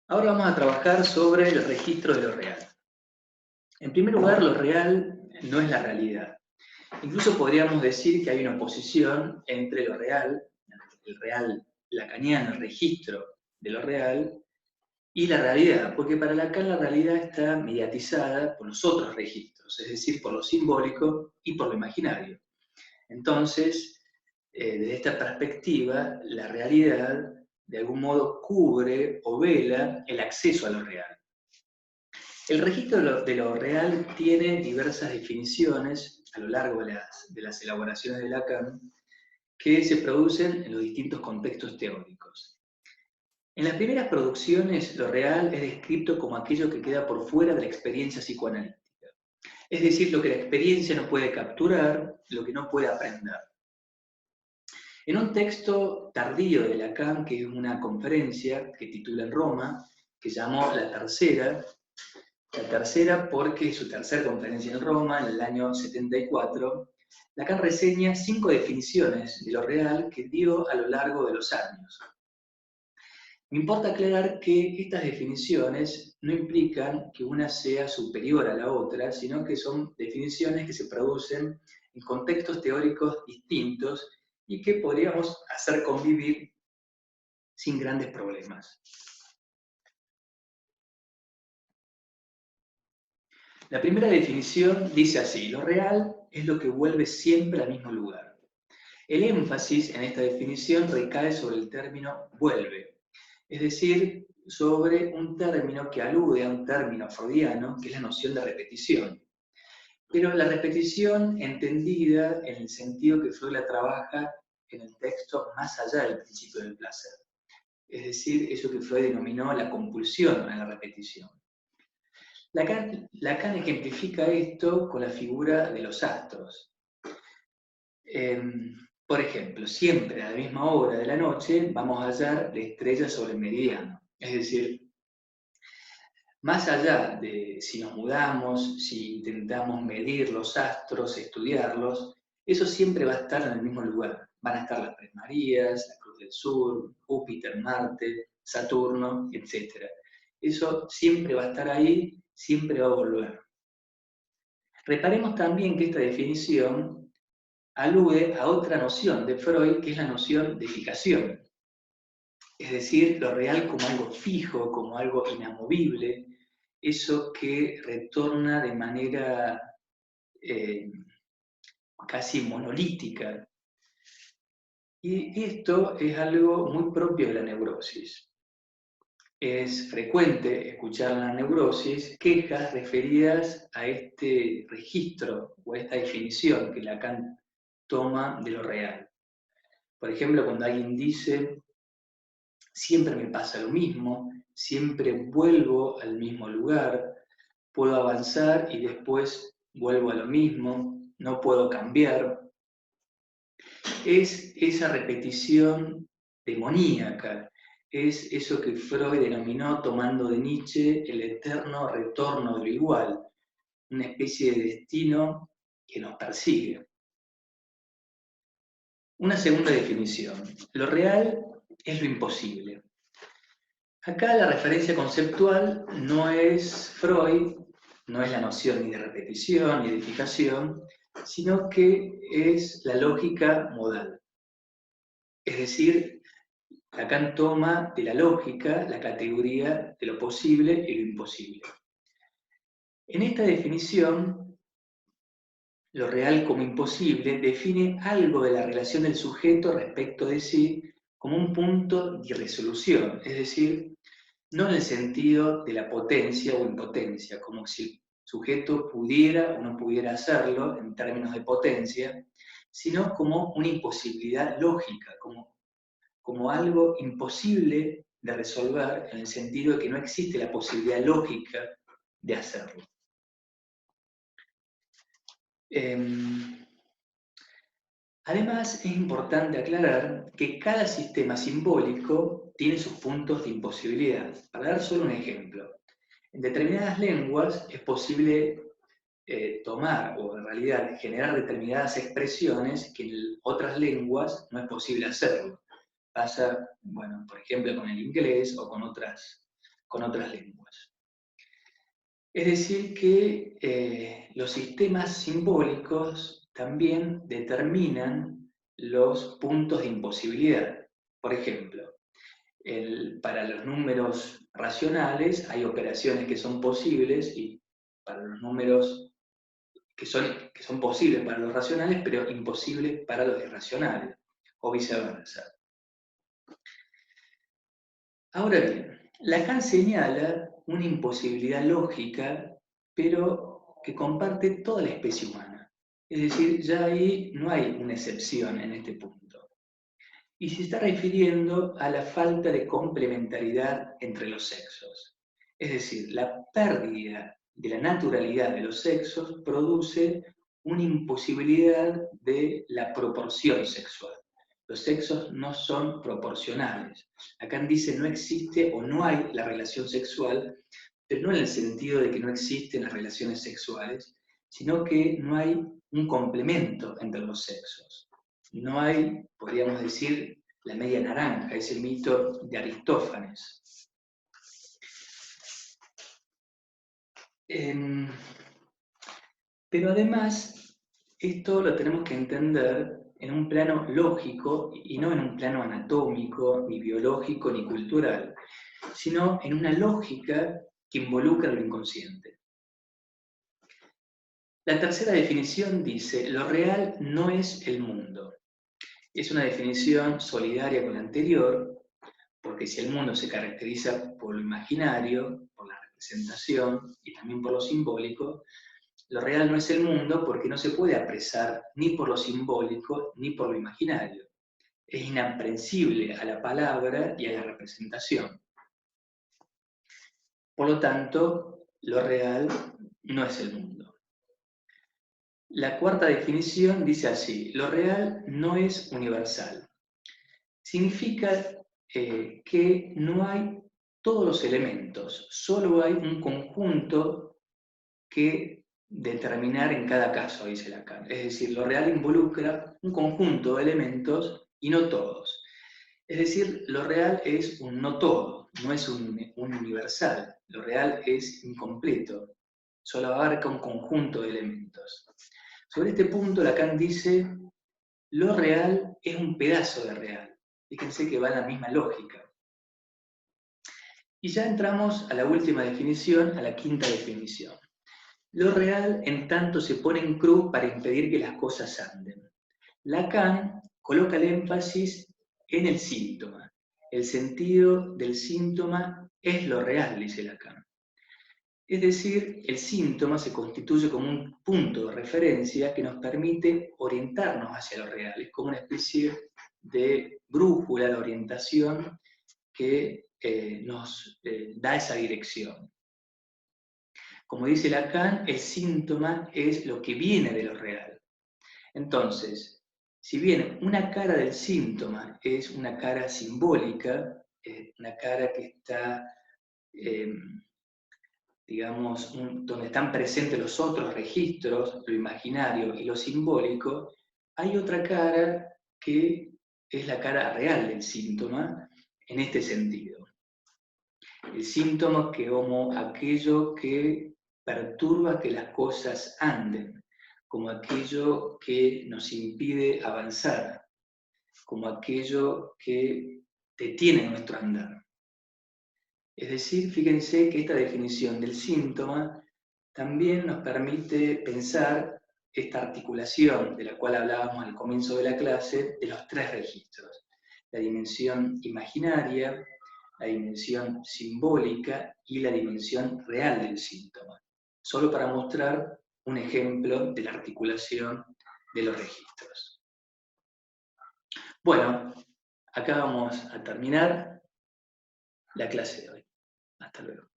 Ahora vamos a trabajar sobre el registro de lo real. En primer lugar, lo real no es la realidad. Incluso podríamos decir que hay una oposición entre lo real, el real lacaniano, el registro de lo real, y la realidad, porque para Lacan la realidad está mediatizada por los otros registros, es decir, por lo simbólico y por lo imaginario. Entonces, desde esta perspectiva, la realidad de algún modo cubre o vela el acceso a lo real. El registro de lo real tiene diversas definiciones a lo largo de las elaboraciones de Lacan que se producen en los distintos contextos teóricos. En las primeras producciones, lo real es descrito como aquello que queda por fuera de la experiencia psicoanalítica, es decir, lo que la experiencia no puede capturar, lo que no puede aprender. En un texto tardío de Lacan, que es una conferencia que titula en Roma, que llamó La tercera porque es su tercera conferencia en Roma, en el año 74, Lacan reseña 5 definiciones de lo real que dio a lo largo de los años. Me importa aclarar que estas definiciones no implican que una sea superior a la otra, sino que son definiciones que se producen en contextos teóricos distintos y que podríamos hacer convivir sin grandes problemas. La primera definición dice así: lo real es lo que vuelve siempre al mismo lugar. El énfasis en esta definición recae sobre el término vuelve, es decir, sobre un término que alude a un término freudiano, que es la noción de repetición. Pero la repetición entendida en el sentido que Freud la trabaja en el texto más allá del principio del placer. Es decir, eso que Freud denominó la compulsión a la repetición. Lacan ejemplifica esto con la figura de los astros. Por ejemplo, siempre a la misma hora de la noche vamos a hallar la estrella sobre el meridiano. Es decir, más allá de si nos mudamos, si intentamos medir los astros, estudiarlos, eso siempre va a estar en el mismo lugar. Van a estar las Tres Marías, la Cruz del Sur, Júpiter, Marte, Saturno, etc. Eso siempre va a estar ahí, siempre va a volver. Reparemos también que esta definición alude a otra noción de Freud, que es la noción de fijación. Es decir, lo real como algo fijo, como algo inamovible, eso que retorna de manera eh, casi monolítica. Y esto es algo muy propio de la neurosis. Es frecuente escuchar en la neurosis quejas referidas a este registro o a esta definición que Lacan toma de lo real. Por ejemplo, cuando alguien dice: siempre me pasa lo mismo, siempre vuelvo al mismo lugar, puedo avanzar y después vuelvo a lo mismo, no puedo cambiar. Es esa repetición demoníaca, es eso que Freud denominó, tomando de Nietzsche, el eterno retorno de lo igual, una especie de destino que nos persigue. Una segunda definición: lo real es lo imposible. Acá la referencia conceptual no es Freud, no es la noción ni de repetición ni de fijación, sino que es la lógica modal. Es decir, Lacan toma de la lógica la categoría de lo posible y lo imposible. En esta definición, lo real como imposible define algo de la relación del sujeto respecto de sí como un punto de irresolución, es decir, no en el sentido de la potencia o impotencia, como si el sujeto pudiera o no pudiera hacerlo en términos de potencia, sino como una imposibilidad lógica, como algo imposible de resolver en el sentido de que no existe la posibilidad lógica de hacerlo. Además, es importante aclarar que cada sistema simbólico tiene sus puntos de imposibilidad. Para dar solo un ejemplo, en determinadas lenguas es posible tomar o en realidad generar determinadas expresiones que en otras lenguas no es posible hacerlo. Pasa, bueno, por ejemplo, con el inglés o con con otras lenguas. Es decir, que los sistemas simbólicos también determinan los puntos de imposibilidad. Por ejemplo, para los números racionales hay operaciones que son posibles y para los números que son posibles para los racionales, pero imposibles para los irracionales, o viceversa. Ahora bien, Lacan señala una imposibilidad lógica, pero que comparte toda la especie humana. Es decir, ya ahí no hay una excepción en este punto. Y se está refiriendo a la falta de complementariedad entre los sexos. Es decir, la pérdida de la naturalidad de los sexos produce una imposibilidad de la proporción sexual. Los sexos no son proporcionales. Lacan dice no existe o no hay la relación sexual, pero no en el sentido de que no existen las relaciones sexuales, sino que no hay un complemento entre los sexos. No hay, podríamos decir, la media naranja, es el mito de Aristófanes. Pero además, esto lo tenemos que entender en un plano lógico y no en un plano anatómico, ni biológico, ni cultural, sino en una lógica que involucra lo inconsciente. La tercera definición dice, lo real no es el mundo. Es una definición solidaria con la anterior, porque si el mundo se caracteriza por lo imaginario, por la representación y también por lo simbólico, lo real no es el mundo porque no se puede apresar ni por lo simbólico ni por lo imaginario. Es inaprehensible a la palabra y a la representación. Por lo tanto, lo real no es el mundo. La cuarta definición dice así, lo real no es universal. Significa que no hay todos los elementos, solo hay un conjunto que determinar en cada caso, dice Lacan. Es decir, lo real involucra un conjunto de elementos y no todos. Es decir, lo real es un no todo, no es un universal. Lo real es incompleto, solo abarca un conjunto de elementos. Sobre este punto, Lacan dice, lo real es un pedazo de real. Fíjense que va en la misma lógica. Y ya entramos a la última definición, a la quinta definición. Lo real, en tanto, se pone en cruz para impedir que las cosas anden. Lacan coloca el énfasis en el síntoma. El sentido del síntoma es lo real, dice Lacan. Es decir, el síntoma se constituye como un punto de referencia que nos permite orientarnos hacia lo real. Es como una especie de brújula de orientación que nos da esa dirección. Como dice Lacan, el síntoma es lo que viene de lo real. Entonces, si bien una cara del síntoma es una cara simbólica, una cara que está, digamos, donde están presentes los otros registros, lo imaginario y lo simbólico, hay otra cara que es la cara real del síntoma en este sentido. El síntoma como aquello que perturba que las cosas anden, como aquello que nos impide avanzar, como aquello que detiene nuestro andar. Es decir, fíjense que esta definición del síntoma también nos permite pensar esta articulación de la cual hablábamos al comienzo de la clase, de los tres registros. La dimensión imaginaria, la dimensión simbólica y la dimensión real del síntoma. Solo para mostrar un ejemplo de la articulación de los registros. Bueno, acá vamos a terminar la clase de hoy. Hasta luego.